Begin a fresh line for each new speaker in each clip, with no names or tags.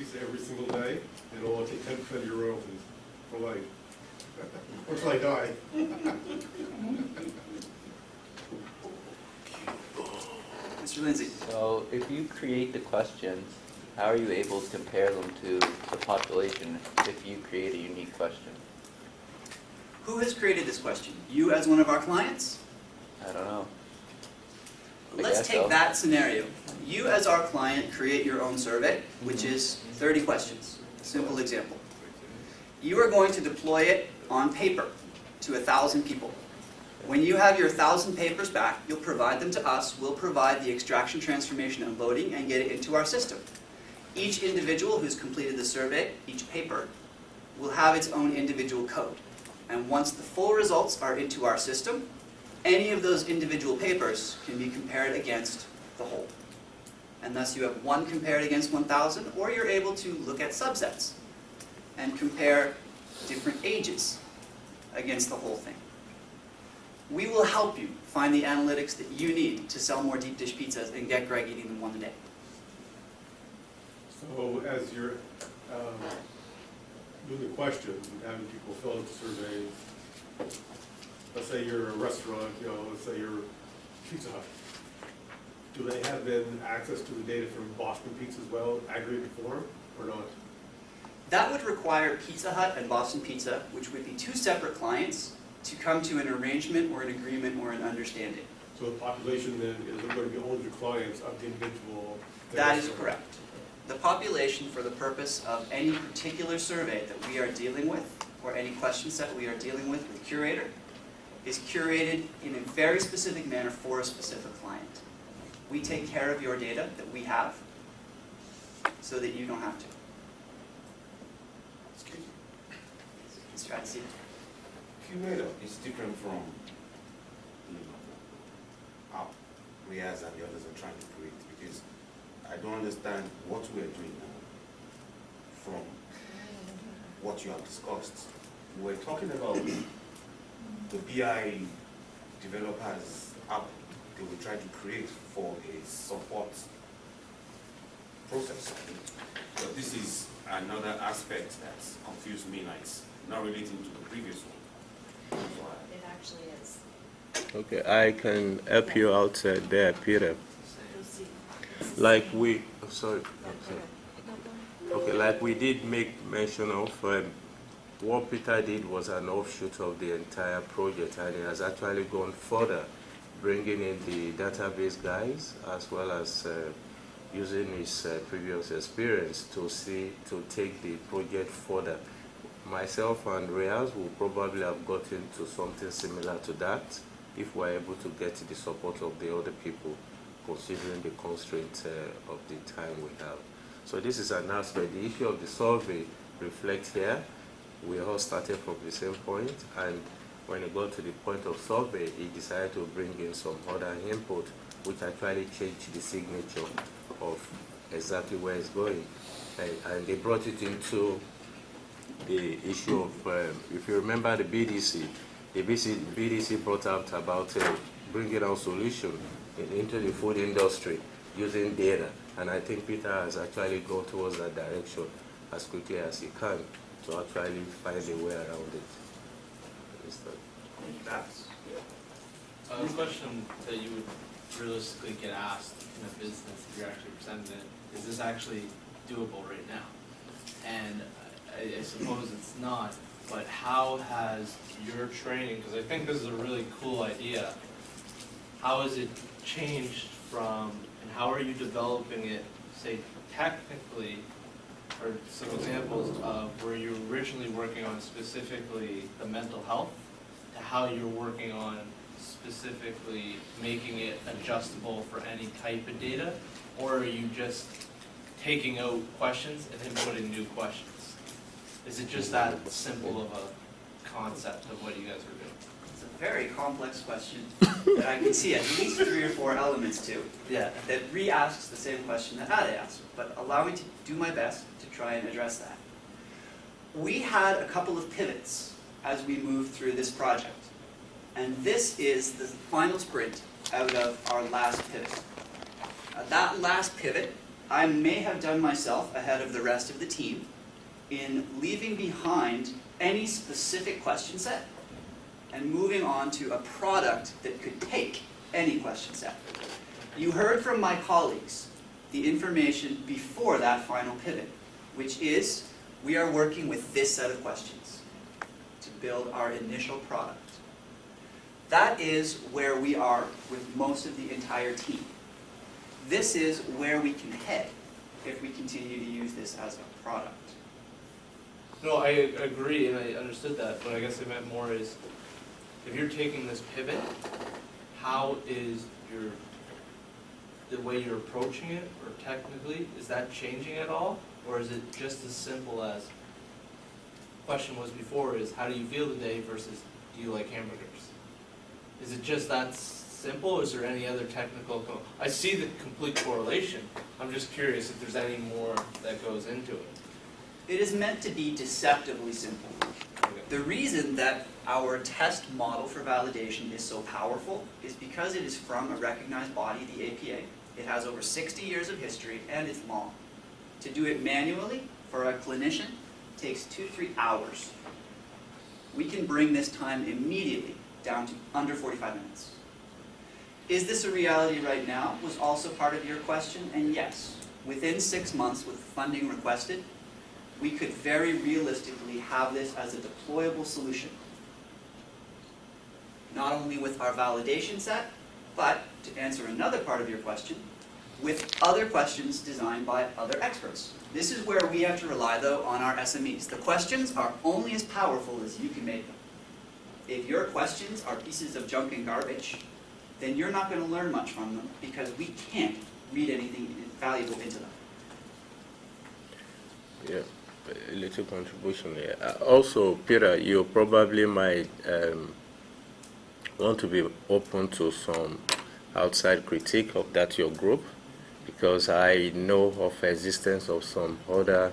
pizza every single day, and it'll take 10% of your royalties for life. Until I die.
Mr. Lindsay.
So if you create the questions, how are you able to compare them to the population if you create a unique question?
Who has created this question? You as one of our clients?
I don't know.
Let's take that scenario. You as our client create your own survey, which is 30 questions. Simple example. You are going to deploy it on paper to 1,000 people. When you have your 1,000 papers back, you'll provide them to us. We'll provide the extraction, transformation, and loading and get it into our system. Each individual who's completed the survey, each paper, will have its own individual code. And once the full results are into our system, any of those individual papers can be compared against the whole. And thus you have one compared against 1,000, or you're able to look at subsets and compare different ages against the whole thing. We will help you find the analytics that you need to sell more deep dish pizzas and get Greg eating them one a day.
So as you're doing the questions and having people fill out the surveys, let's say you're a restaurant, let's say you're Pizza Hut. Do they have then access to the data from Boston Pizza as well, aggregated form, or not?
That would require Pizza Hut and Boston Pizza, which would be two separate clients, to come to an arrangement or an agreement or an understanding.
So the population then is going to be only the clients of the individual.
That is correct. The population, for the purpose of any particular survey that we are dealing with, or any question set we are dealing with Curator, is curated in a very specific manner for a specific client. We take care of your data that we have so that you don't have to.
Excuse me.
Mr. Addison.
Curator is different from app Riaz and the others are trying to create, because I don't understand what we are doing now from what you have discussed. We're talking about the BI developers app they will try to create for a support process. But this is another aspect that's confused me, like it's not relating to the previous one.
It actually is.
Okay, I can help you out there, Peter. Like we, sorry. Okay, like we did make mention of, what Peter did was an offshoot of the entire project, and he has actually gone further, bringing in the database guys as well as using his previous experience to take the project further. Myself and Reyes will probably have gotten to something similar to that if we're able to get the support of the other people, considering the constraints of the time we have. So this is an aspect. The issue of the survey reflects here. We all started from the same point, and when it got to the point of survey, he decided to bring in some other input, which actually changed the signature of exactly where it's going. And they brought it into the issue of, if you remember the BDC, BDC brought out about bringing out solution into the food industry using data. And I think Peter has actually gone towards that direction as quickly as he can to actually find a way around it.
The question that you would realistically get asked in a business if you're actually presenting it, is this actually doable right now? And I suppose it's not, but how has your training, because I think this is a really cool idea, how has it changed from, and how are you developing it, say, technically, or some examples of where you're originally working on specifically the mental health, to how you're working on specifically making it adjustable for any type of data, or are you just taking out questions and then putting new questions? Is it just that simple of a concept of what you guys are doing?
It's a very complex question that I can see at least 3 or 4 elements to.
Yeah.
That re-asks the same question that Ade asked, but allow me to do my best to try and address that. We had a couple of pivots as we moved through this project, and this is the final sprint out of our last pivot. That last pivot I may have done myself ahead of the rest of the team in leaving behind any specific question set and moving on to a product that could take any question set. You heard from my colleagues the information before that final pivot, which is we are working with this set of questions to build our initial product. That is where we are with most of the entire team. This is where we can head if we continue to use this as a product.
No, I agree, and I understood that, but I guess I meant more is, if you're taking this pivot, how is the way you're approaching it, or technically, is that changing at all? Or is it just as simple as, question was before is, how do you feel today versus, do you like hamburgers? Is it just that simple, or is there any other technical, I see the complete correlation, I'm just curious if there's any more that goes into it.
It is meant to be deceptively simple.
Okay.
The reason that our test model for validation is so powerful is because it is from a recognized body, the APA. It has over 60 years of history, and it's long. To do it manually, for a clinician, takes 2 to 3 hours. We can bring this time immediately down to under 45 minutes. Is this a reality right now? Was also part of your question, and yes, within 6 months with funding requested, we could very realistically have this as a deployable solution. Not only with our validation set, but, to answer another part of your question, with other questions designed by other experts. This is where we have to rely, though, on our SMEs. The questions are only as powerful as you can make them. If your questions are pieces of junk and garbage, then you're not going to learn much from them because we can't read anything valuable into them.
Yeah, a little contribution here. Also, Peter, you probably might want to be open to some outside critique of that your group, because I know of existence of some other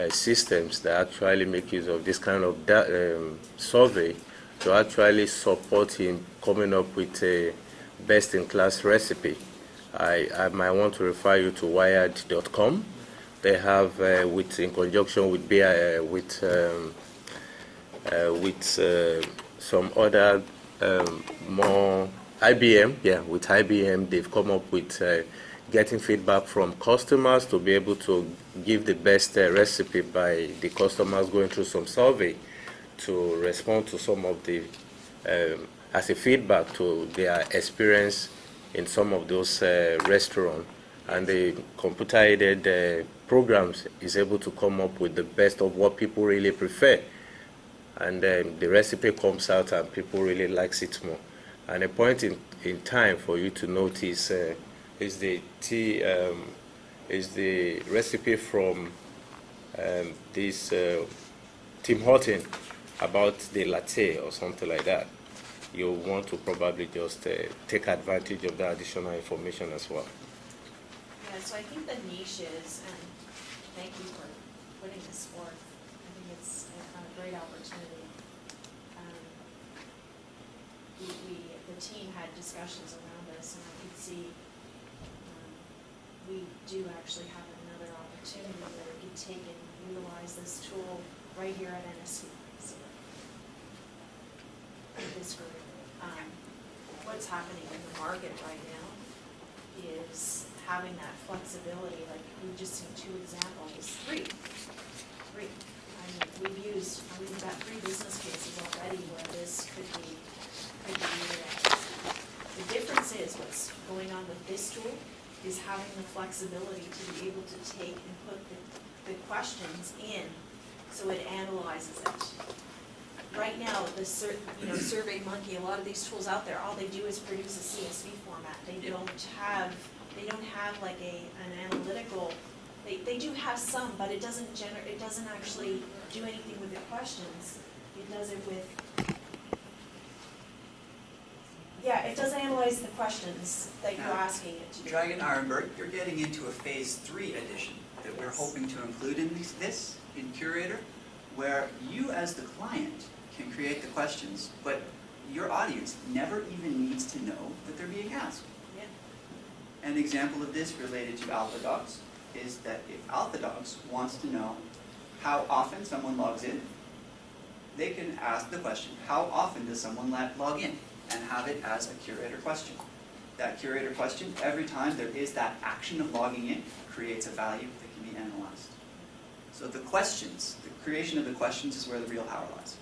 systems that actually make use of this kind of survey to actually support in coming up with a best-in-class recipe. I might want to refer you to wired.com. They have, in conjunction with some other more IBM, with IBM, they've come up with getting feedback from customers to be able to give the best recipe by the customers going through some survey to respond to some of the, as a feedback to their experience in some of those restaurants. And the computer-aided programs is able to come up with the best of what people really prefer. And then the recipe comes out and people really likes it more. And a point in time for you to notice is the recipe from this Tim Horton about the latte or something like that. You want to probably just take advantage of that additional information as well.
Yeah, so I think the niche is, and thank you for putting this forth, I think it's a great opportunity. The team had discussions around this, and I could see we do actually have another opportunity where we could take and utilize this tool right here at NSCC. This group. What's happening in the market right now is having that flexibility. Like we've just seen 2 examples, three. I mean, we've got 3 business cases already where this could be utilized. The difference is what's going on with this tool is having the flexibility to be able to take and put the questions in so it analyzes it. Right now, the SurveyMonkey, a lot of these tools out there, all they do is produce a CSV format. They don't have like an analytical. They do have some, but it doesn't actually do anything with the questions. It does it with. Yeah, it does analyze the questions that you're asking it to do.
Dragon Ironberg, you're getting into a phase 3 edition that we're hoping to include in this in Curator, where you as the client can create the questions, but your audience never even needs to know that they're being asked.
Yeah.
An example of this related to AlphaDocs, is that if Alpha Dogs wants to know how often someone logs in, they can ask the question, how often does someone log in? And have it as a Curator question. That Curator question, every time there is that action of logging in, creates a value that can be analyzed. So the questions, the creation of the questions is where the real power lies.